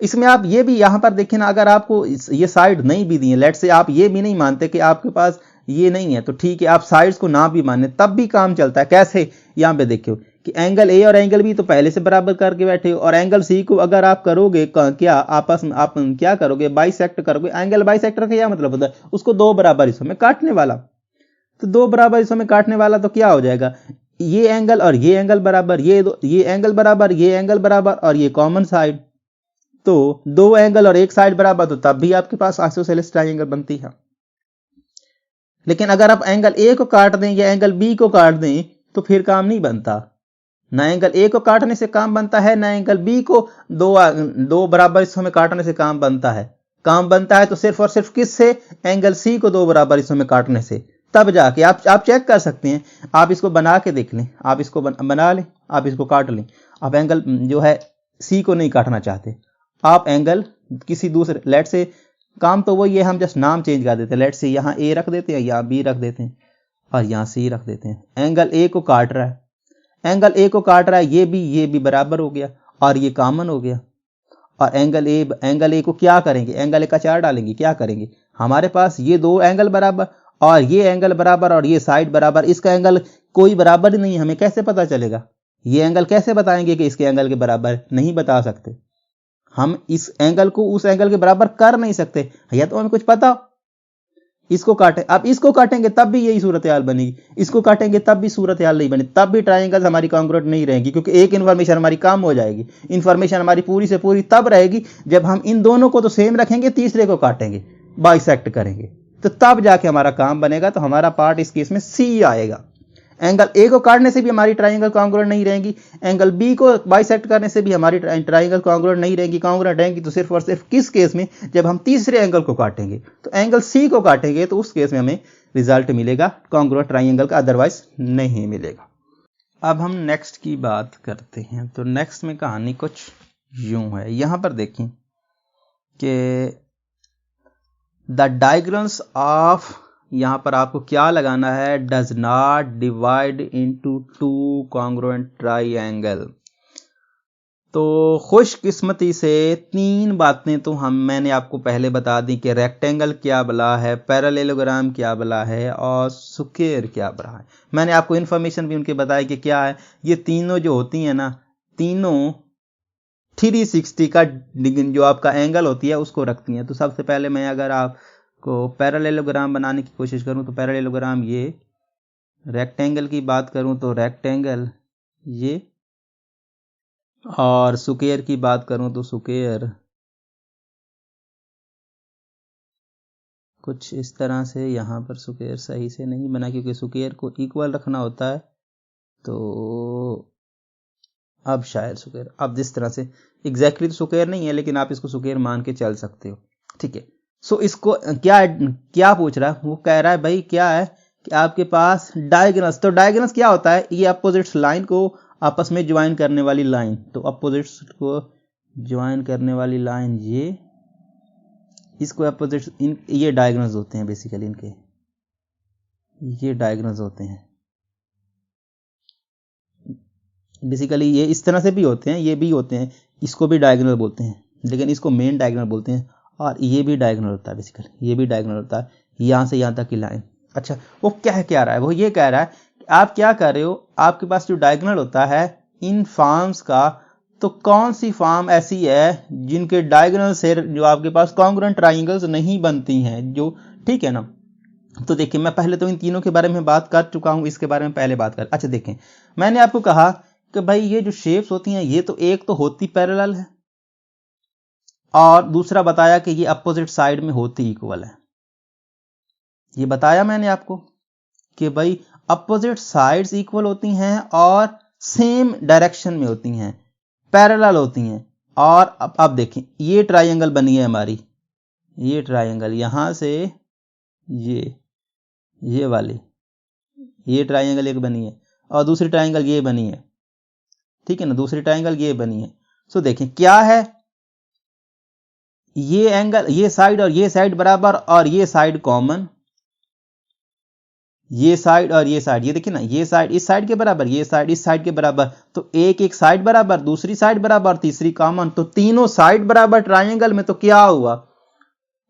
इसमें आप ये भी यहां पर देखें ना, अगर आपको ये साइड नहीं भी दी है, लेट से आप ये भी नहीं मानते कि आपके पास ये नहीं है, तो ठीक है, आप साइड्स को ना भी माने तब भी काम चलता है। कैसे? यहां पे देखियो कि एंगल ए और एंगल बी तो पहले से बराबर करके बैठे हो, और एंगल सी को अगर आप करोगे क्या आपस में, आप क्या करोगे? बाइसेक्ट करोगे। एंगल बाइसेक्टर का क्या मतलब होता है? उसको दो बराबर हिस्सों में काटने वाला। तो दो बराबर हिस्सों में काटने वाला तो क्या हो जाएगा? ये एंगल और ये एंगल बराबर, ये एंगल बराबर, ये एंगल बराबर, और ये कॉमन साइड। तो दो एंगल और एक साइड बराबर, तो तब भी आपके पास आइसोसेलेस ट्रायंगल बनती है। लेकिन अगर आप एंगल ए को काट दें या एंगल बी को काट दें, तो फिर काम नहीं बनता। ना एंगल ए को काटने से काम बनता है, ना एंगल बी को दो बराबर हिस्सों में काटने से काम बनता है। काम बनता है तो सिर्फ और सिर्फ किससे? एंगल सी को दो बराबर हिस्सों में काटने से। तब जाके आप चेक कर सकते हैं, आप इसको बना के देख लें, आप इसको बना लें, आप इसको काट लें। आप एंगल जो है सी को नहीं काटना चाहते, आप एंगल किसी दूसरे, लेट से काम तो वही है, हम जस्ट नाम चेंज कर देते हैं। लेट से यहाँ ए रख देते हैं, यहाँ बी रख देते हैं, और यहाँ सी रख देते हैं। एंगल ए को काट रहा है, एंगल ए को काट रहा है, ये भी बराबर हो गया, और ये कॉमन हो गया। और एंगल ए को क्या करेंगे? एंगल ए का चार डालेंगे, क्या करेंगे? हमारे पास ये दो एंगल बराबर, और ये एंगल बराबर, और ये साइड बराबर। इसका एंगल कोई बराबर ही नहीं, हमें कैसे पता चलेगा? ये एंगल कैसे बताएंगे कि इसके एंगल के बराबर? नहीं बता सकते। हम इस एंगल को उस एंगल के बराबर कर नहीं सकते, या तो हमें कुछ पता हो। इसको काटें, अब इसको काटेंगे तब भी यही सूरत हाल बनेगी, इसको काटेंगे तब भी सूरत हाल नहीं बनी, तब भी ट्रायंगल हमारी कॉन्ग्रुएंट नहीं रहेगी, क्योंकि एक इन्फॉर्मेशन हमारी कम हो जाएगी। इन्फॉर्मेशन हमारी पूरी से पूरी तब रहेगी जब हम इन दोनों को तो सेम रखेंगे, तीसरे को काटेंगे, बाइसेक्ट करेंगे, तो तब जाके हमारा काम बनेगा। तो हमारा पार्ट इस केस में सी आएगा। एंगल ए को काटने से भी हमारी ट्रायंगल कॉन्ग्रुएंट नहीं रहेगी, एंगल बी को बाइसेक्ट करने से भी हमारी ट्रायंगल कॉन्ग्रुएंट नहीं रहेगी। कॉन्ग्रुएंट रहेंगी तो सिर्फ और सिर्फ किस केस में? जब हम तीसरे एंगल को काटेंगे। तो एंगल सी को काटेंगे तो उस केस में हमें रिजल्ट मिलेगा कॉन्ग्रुएंट ट्रायंगल का, अदरवाइज नहीं मिलेगा। अब हम नेक्स्ट की बात करते हैं। तो नेक्स्ट में कहानी कुछ यूं है, यहां पर देखें कि द डायगोनल्स ऑफ, यहां पर आपको क्या लगाना है? Does not divide into two congruent triangle. तो खुशकिस्मती से तीन बातें तो मैंने आपको पहले बता दी कि रेक्टेंगल क्या बला है, पैरेललोग्राम क्या बला है, और स्क्वायर क्या बला है। मैंने आपको इन्फॉर्मेशन भी उनके बताई कि क्या है। ये तीनों जो होती है ना, तीनों 360 का जो आपका एंगल होती है उसको रखती हैं। तो सबसे पहले मैं अगर आपको पैरेललोग्राम बनाने की कोशिश करूं तो पैरेललोग्राम ये, रेक्टेंगल की बात करूं तो रेक्टेंगल ये, और स्क्वायर की बात करूं तो स्क्वायर कुछ इस तरह से। यहां पर स्क्वायर सही से नहीं बना क्योंकि स्क्वायर को इक्वल रखना होता है, तो अब शायद स्क्वायर, अब जिस तरह से एग्जैक्टली तो स्क्वायर नहीं है, लेकिन आप इसको स्क्वायर मान के चल सकते हो, ठीक है। सो इसको क्या पूछ रहा है? वो कह रहा है भाई क्या है कि आपके पास डायगोनल्स, तो डायगोनल्स क्या होता है, ये अपोजिट्स लाइन को आपस में ज्वाइन करने वाली लाइन, तो अपोजिट्स को ज्वाइन करने वाली लाइन, ये इसको अपोजिट्स, ये डायगोनल्स होते हैं बेसिकली, इनके ये डायगोनल्स होते हैं बेसिकली, ये इस तरह से भी होते हैं, ये भी होते हैं, इसको भी डायगोनल बोलते हैं, लेकिन इसको मेन डायगोनल बोलते हैं, और ये भी डायगोनल होता है बेसिकली, ये भी डायगोनल होता है, यहाँ से यहाँ तक की लाइन। अच्छा, वो क्या रहा है, वो ये कह रहा है कि आप क्या कर रहे हो, आपके पास जो डायगोनल होता है इन फॉर्म्स का, तो कौन सी फॉर्म ऐसी है जिनके डायगोनल से जो आपके पास कॉन्ग्रुएंट ट्राइंगल्स नहीं बनती हैं, जो, ठीक है ना। तो देखिए, मैं पहले तो इन तीनों के बारे में बात कर चुका हूं, इसके बारे में पहले बात कर। अच्छा देखें, मैंने आपको कहा कि भाई ये जो शेप्स होती हैं, ये तो एक तो होती पैरेलल है, और दूसरा बताया कि ये अपोजिट साइड में होती इक्वल है। ये बताया मैंने आपको कि भाई अपोजिट साइड्स इक्वल होती हैं और सेम डायरेक्शन में होती हैं, पैरेलल होती हैं। और अब देखें, ये ट्रायंगल बनी है हमारी, ये ट्रायंगल यहां से ये वाली, ये ट्रायंगल एक बनी है, और दूसरी ट्रायंगल ये बनी है, ठीक है ना, दूसरी ट्रायंगल ये बनी है। सो देखें क्या है, ये एंगल, ये साइड और ये साइड बराबर, और ये साइड कॉमन, ये साइड और ये साइड, ये देखिए ना, ये साइड इस साइड के बराबर, ये साइड इस साइड के बराबर, तो एक साइड बराबर, दूसरी साइड बराबर, तीसरी कॉमन, तो तीनों साइड बराबर ट्रायंगल में। तो क्या हुआ,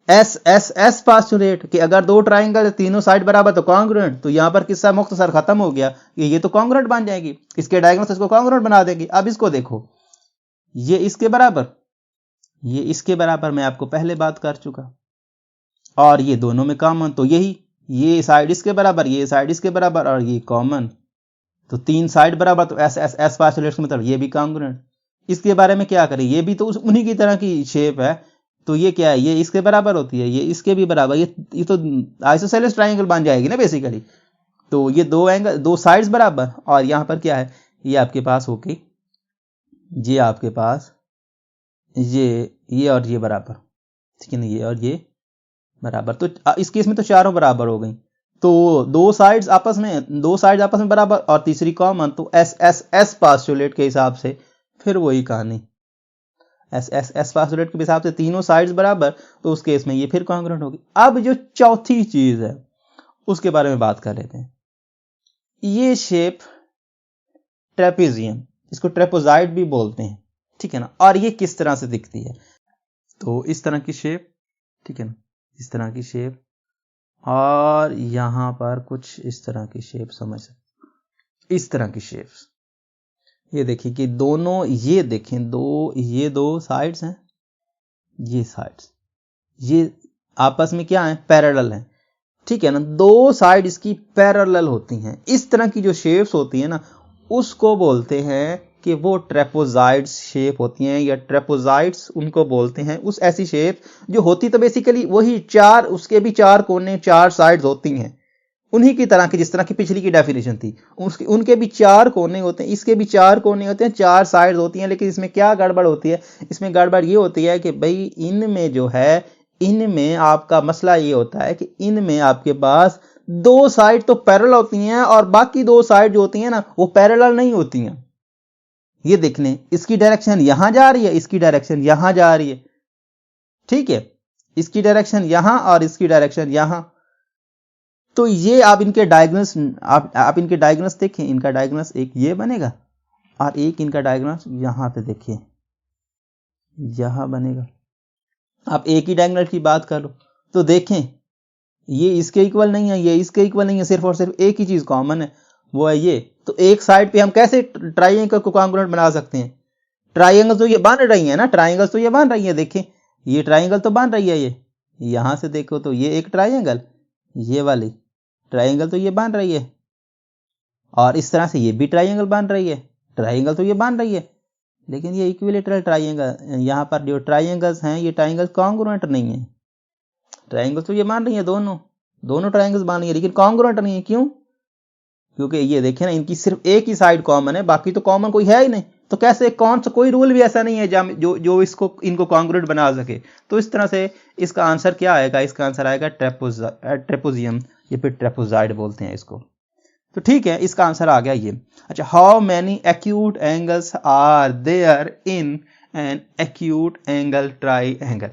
एस एस एस पास्टुलेट कि अगर दो ट्रायंगल तीनों साइड बराबर तो कॉन्ग्रुएंट, तो यहां पर किस्सा मुख्तसर खत्म हो गया, ये तो कॉन्ग्रुएंट बन जाएगी, इसके डायगोनल इसको कॉन्ग्रुएंट बना देगी। अब इसको देखो, ये इसके बराबर, ये इसके बराबर, मैं आपको पहले बात कर चुका, और ये दोनों में कॉमन, तो यही, ये साइड इसके बराबर, ये साइड इसके बराबर, और ये कॉमन, तो तीन साइड बराबर, तो एस एस एस पास्टुलेट का मतलब ये भी कॉन्ग्रुएंट। इसके बारे में क्या करें, ये भी तो उन्हीं की तरह की शेप है, तो ये क्या है, ये इसके बराबर होती है, ये इसके भी बराबर, ये तो आइसोसेलेस ट्रायंगल बन जाएगी ना बेसिकली। तो ये दो एंगल, दो साइड्स बराबर, और यहां पर क्या है, ये आपके पास होके, ये आपके पास ये और ये बराबर, ठीक है ना, ये और ये बराबर, तो इस केस में तो चारों बराबर हो गई, तो दो साइड्स आपस में बराबर, और तीसरी कॉमन, तो एस एस एस पास्टुलेट के हिसाब से फिर वही कहानी, एस एस एस पास्टुलेट के हिसाब से तीनों साइड्स बराबर, तो उस केस में ये फिर कॉन्ग्रुएंट होगी। अब जो चौथी चीज है उसके बारे में बात कर लेते हैं। ये शेप ट्रेपेजियम, इसको ट्रेपोजाइड भी बोलते हैं, ठीक है ना, और ये किस तरह से दिखती है, तो इस तरह की शेप, ठीक है ना, इस तरह की शेप, और यहां पर कुछ इस तरह की शेप, समझ सकते, इस तरह की शेप्स। ये देखिए कि दोनों, ये देखें, ये दो साइड्स हैं, ये साइड्स, ये आपस में क्या है, पैरेलल हैं, ठीक है ना, दो साइड इसकी पैरेलल होती हैं। इस तरह की जो शेप्स होती है ना, उसको बोलते हैं कि वो ट्रेपोजाइड्स शेप होती हैं, या ट्रेपोजाइड्स उनको बोलते हैं, उस ऐसी शेप जो होती तो बेसिकली वही चार, उसके भी चार कोने, चार साइड्स होती हैं, उन्हीं की तरह की, जिस तरह की पिछली की डेफिनेशन थी, उनके भी चार कोने होते हैं, इसके भी चार कोने होते हैं, चार साइड्स होती हैं। लेकिन इसमें क्या गड़बड़ होती है, इसमें गड़बड़ ये होती है कि भाई इनमें जो है, इनमें आपका मसला ये होता है कि इनमें आपके पास दो साइड तो पैरेलल होती हैं, और बाकी दो साइड जो होती हैं ना, वो पैरेलल नहीं होती हैं। ये देखने, इसकी डायरेक्शन यहां जा रही है, इसकी डायरेक्शन यहां जा रही है, ठीक है, इसकी डायरेक्शन यहां और इसकी डायरेक्शन यहां। तो ये आप इनके डायगोनल्स, आप इनके डायगोनल्स देखें, इनका डायगोनल्स एक ये बनेगा, और एक इनका डायगोनल्स यहां पे देखिए, यहां बनेगा। आप एक ही डायगोनल की बात कर लो तो देखें, ये इसके इक्वल नहीं है, ये इसके इक्वल नहीं है, सिर्फ और सिर्फ एक ही चीज कॉमन है, वो है ये। तो एक साइड पे हम कैसे ट्राइंगल को कॉन्ग्रुएंट बना सकते हैं, ट्राइंगल तो ये बन रही है ना, ट्राइंगल तो ये बन रही है, देखें ये ट्राइंगल तो बन रही है, ये यहां से देखो तो ये एक ट्राइंगल, ये वाली ट्राइंगल तो ये बन रही है, और इस तरह से ये भी ट्राइंगल बन रही है, ट्राइंगल तो ये बन रही है, लेकिन ये इक्विलेटरल ट्राइंगल, यहाँ पर जो ट्राइंगल्स हैं ये ट्राइंगल कॉन्ग्रुएंट नहीं है। ट्राइंगल तो ये मान रही है, दोनों ट्राइंगल्स मान रही है, लेकिन कॉन्ग्रुएंट नहीं है। क्यों? क्योंकि ये देखें ना, इनकी सिर्फ एक ही साइड कॉमन है, बाकी तो कॉमन कोई है ही नहीं। तो कैसे, कौन सा कोई रूल भी ऐसा नहीं है जो इनको कॉन्ग्रुएंट बना सके। तो इस तरह से इसका आंसर क्या आएगा, इसका आंसर आएगा ट्रेपोजियम, ये फिर ट्रेपेजॉइड बोलते हैं इसको। तो ठीक है, इसका आंसर आ गया ये। अच्छा, how many acute angles are there in an acute angle triangle.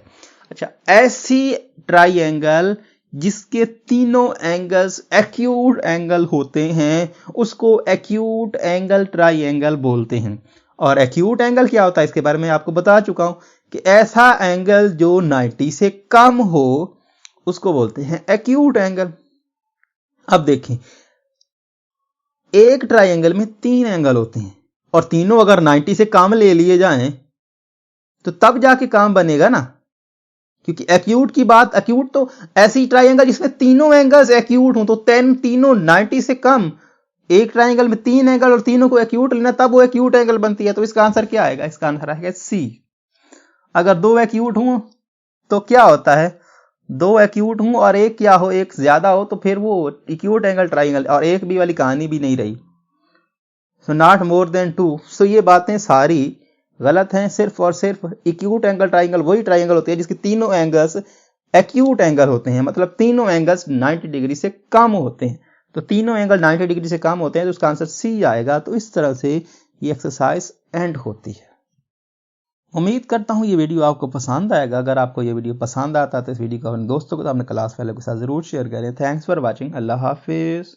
अच्छा, ऐसी ट्राइंगल जिसके तीनों एंगल्स एक्यूट एंगल होते हैं उसको एक्यूट एंगल ट्राइंगल बोलते हैं। और एक्यूट एंगल क्या होता है इसके बारे में आपको बता चुका हूं कि ऐसा एंगल जो 90 से कम हो उसको बोलते हैं एक्यूट एंगल। अब देखें, एक ट्राइंगल में 3 एंगल होते हैं और तीनों अगर 90 से कम ले लिए जाएं तो तब जाके काम बनेगा ना, क्योंकि एक्यूट की बात, एक्यूट तो ऐसी ट्राइंगल जिसमें तीनों एंगल्स एक्यूट हों, तो तीनों 90 से कम, एक ट्राइंगल में 3 एंगल और तीनों को एक्यूट लेना तब वो एक्यूट एंगल बनती है। तो इसका आंसर क्या आएगा? इसका आंसर आएगा सी। अगर 2 एक्यूट हों तो क्या होता है, 2 एक्यूट हूं और एक क्या हो, एक ज्यादा हो, तो फिर वो एक्यूट एंगल ट्राइंगल, और एक बी वाली कहानी भी नहीं रही। So not more than 2। सो ये बातें सारी गलत हैं। सिर्फ और सिर्फ एक्यूट एंगल ट्राइंगल वही ट्राइंगल होती है जिसके तीनों एंगल्स एक्यूट एंगल होते हैं, मतलब तीनों एंगल्स 90 डिग्री से कम होते हैं। तो तीनों एंगल 90 डिग्री से कम होते हैं तो उसका आंसर सी आएगा। तो इस तरह से ये एक्सरसाइज एंड होती है। उम्मीद करता हूं ये वीडियो आपको पसंद आएगा। अगर आपको ये वीडियो पसंद आता है तो इस वीडियो को अपने दोस्तों को, अपने क्लास वालों के साथ जरूर शेयर करें। Thanks for watching. Allah Hafiz.